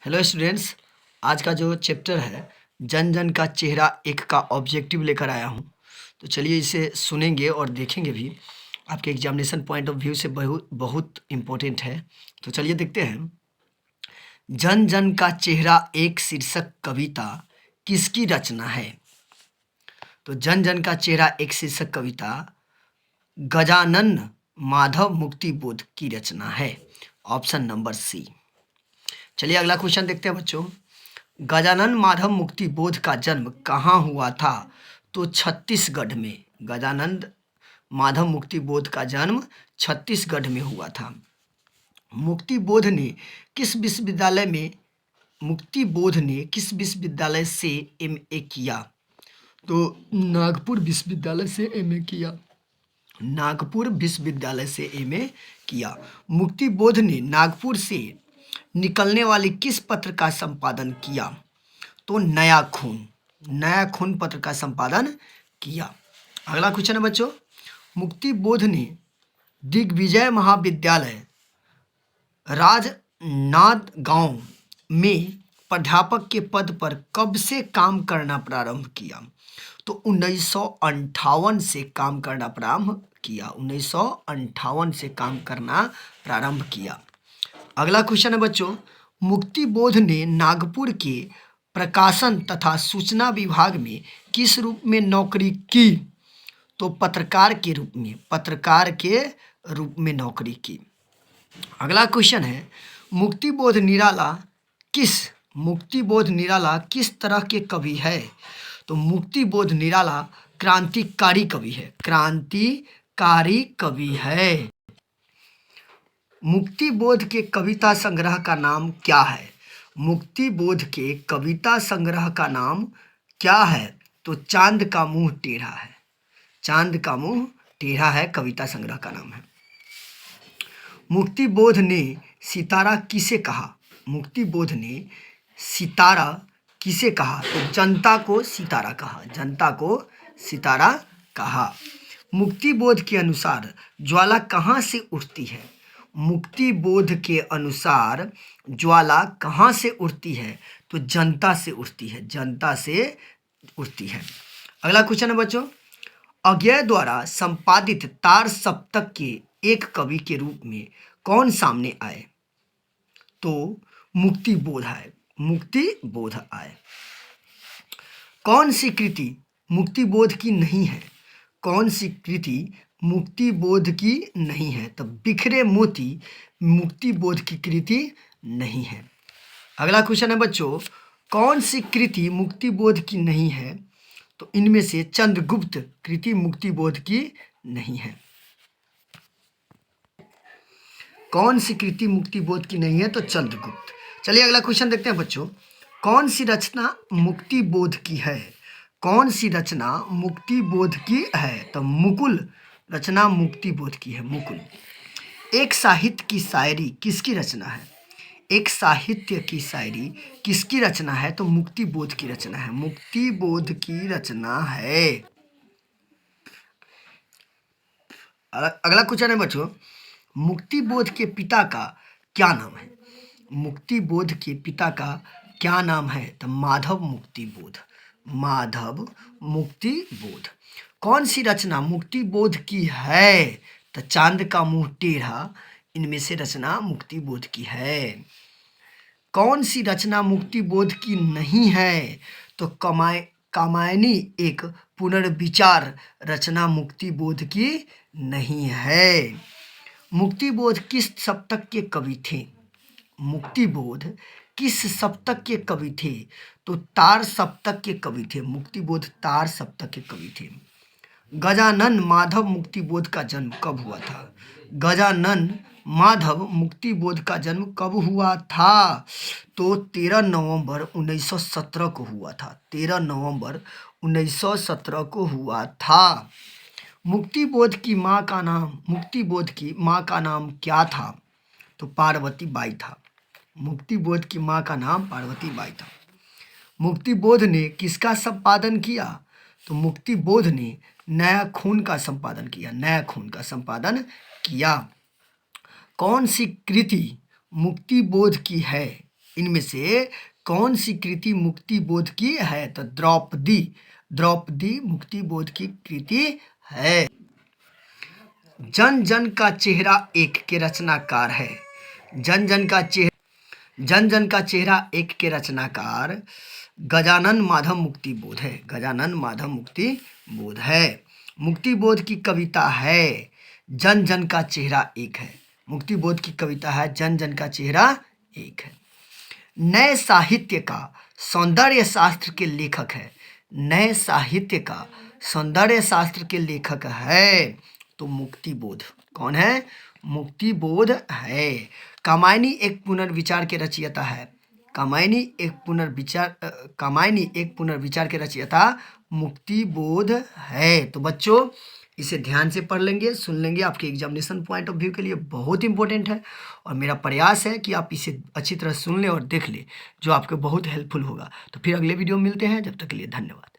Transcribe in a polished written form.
Hello students, आज का जो चैप्टर है जन जन का चेहरा एक का ऑब्जेक्टिव लेकर आया हूँ। तो चलिए इसे सुनेंगे और देखेंगे भी। आपके एग्जामिनेशन पॉइंट ऑफ व्यू से बहुत बहुत इम्पोर्टेंट है। तो चलिए देखते हैं। जन जन का चेहरा एक शीर्षक कविता किसकी रचना है? तो जन जन का चेहरा एक शीर्षक कविता गजानन माधव मुक्ति बोध की रचना है। Option number C. चलिए अगला क्वेश्चन देखते हैं बच्चों। गजानन माधव मुक्ति बोध का जन्म कहाँ हुआ था? तो छत्तीसगढ़ में। गजानंद माधव मुक्ति बोध का जन्म छत्तीसगढ़ में हुआ था। मुक्ति बोध ने किस विश्वविद्यालय में मुक्ति बोध ने किस विश्वविद्यालय से एमए किया? तो नागपुर विश्वविद्यालय से एमए किया। नागपुर विश्वविद्यालय से एमए किया। मुक्ति बोध ने नागपुर से निकलने वाले किस पत्र का संपादन किया? तो नया खून पत्र का संपादन किया। अगला क्वेश्चन है बच्चों। मुक्ति बोध ने दिग्विजय महाविद्यालय राजनांदगांव में प्राध्यापक के पद पर कब से काम करना प्रारंभ किया? तो 1958 से काम करना प्रारंभ किया। 1958 से काम करना प्रारंभ किया। अगला क्वेश्चन है बच्चों। मुक्ति बोध ने नागपुर के प्रकाशन तथा सूचना विभाग में किस रूप में नौकरी की? तो पत्रकार के रूप में नौकरी की। अगला क्वेश्चन है। मुक्ति बोध निराला किस तरह के कवि है? तो मुक्ति बोध निराला क्रांतिकारी कवि है। क्रांतिकारी कवि है। मुक्ति बोध के कविता संग्रह का नाम क्या है? मुक्ति बोध के कविता संग्रह का नाम क्या है? तो चांद का मुंह टेढ़ा है। चांद का मुंह टेढ़ा है कविता संग्रह का नाम है। मुक्ति बोध ने सितारा किसे कहा? मुक्ति बोध ने सितारा किसे कहा? तो जनता को सितारा कहा। जनता को सितारा कहा। मुक्ति बोध के अनुसार ज्वाला कहाँ से उठती है? मुक्ति बोध के अनुसार ज्वाला कहाँ से उठती है? तो जनता से उठती है। जनता से उठती है। अगला क्वेश्चन है बच्चों। अज्ञे द्वारा संपादित तार सप्तक के एक कवि के रूप में कौन सामने आए? तो मुक्ति बोध आए। मुक्ति बोध आए। कौन सी कृति मुक्ति बोध की नहीं है? कौन सी कृति मुक्ति बोध की नहीं है? तो बिखरे मोती मुक्ति बोध की कृति नहीं है। अगला क्वेश्चन है बच्चों। कौन सी कृति मुक्ति बोध की नहीं है? तो इनमें से चंद्रगुप्त कृति मुक्ति बोध की नहीं है। कौन सी कृति मुक्ति बोध की नहीं है? तो चंद्रगुप्त। चलिए अगला क्वेश्चन देखते हैं बच्चों। कौन सी रचना मुक्ति बोध की है? कौन सी रचना मुक्ति बोध की है? तो मुकुल रचना मुक्ति बोध की है। मुकुल। एक साहित्य की शायरी किसकी रचना है? एक साहित्य की शायरी किसकी रचना है? तो मुक्ति बोध की रचना है। मुक्ति बोध की रचना है। अगला क्वेश्चन है बच्चों। मुक्ति बोध के पिता का क्या नाम है? मुक्ति बोध के पिता का क्या नाम है? तो माधव मुक्ति बोध। माधव मुक्ति बोध। कौन सी रचना मुक्ति बोध की है? तो चांद का मुंह टेढ़ा इनमें से रचना मुक्ति बोध की है। कौन सी रचना मुक्ति बोध की नहीं है? तो कामायनी एक पुनर्विचार रचना मुक्ति बोध की नहीं है। मुक्ति बोध किस सप्तक के कवि थे? मुक्ति बोध किस सप्तक के कवि थे? तो तार सप्तक के कवि थे। मुक्ति बोध तार सप्तक के कवि थे। गजानन माधव मुक्ति बोध का जन्म कब हुआ था? गजानन माधव मुक्ति बोध का जन्म कब हुआ था? तो 13 नवंबर 1917 को हुआ था। 13 नवंबर 1917 को हुआ था। मुक्ति बोध की माँ का नाम क्या था? तो पार्वती बाई था। मुक्ति बोध की माँ का नाम पार्वती बाई था। मुक्ति बोध ने किसका संपादन किया? तो मुक्ति बोध ने नया खून का संपादन किया। नया खून का संपादन किया। कौन सी कृति मुक्ति बोध की है? इनमें से कौन सी कृति मुक्ति बोध की है? तो द्रौपदी, द्रौपदी मुक्ति बोध की कृति है। जन जन का चेहरा एक के रचनाकार है। जन जन का चेहरा एक के रचनाकार गजानन माधव मुक्ति बोध है। गजानन माधव मुक्ति बोध है। मुक्ति बोध की कविता है जन जन का चेहरा एक है। मुक्ति बोध की कविता है जन जन का चेहरा एक है। नए साहित्य का सौंदर्य शास्त्र के लेखक है। नए साहित्य का सौंदर्य शास्त्र के लेखक है तो मुक्ति बोध। कौन है? मुक्ति बोध है। कामायनी एक पुनर्विचार के रचयिता है। कामायनी एक पुनर्विचार के रचयिता मुक्ति बोध है। तो बच्चों इसे ध्यान से पढ़ लेंगे, सुन लेंगे, आपके एग्जामिनेशन पॉइंट ऑफ व्यू के लिए बहुत इंपॉर्टेंट है। और मेरा प्रयास है कि आप इसे अच्छी तरह सुन लें और देख लें, जो आपको बहुत हेल्पफुल होगा। तो फिर अगले वीडियो में मिलते हैं, जब तक के लिए धन्यवाद।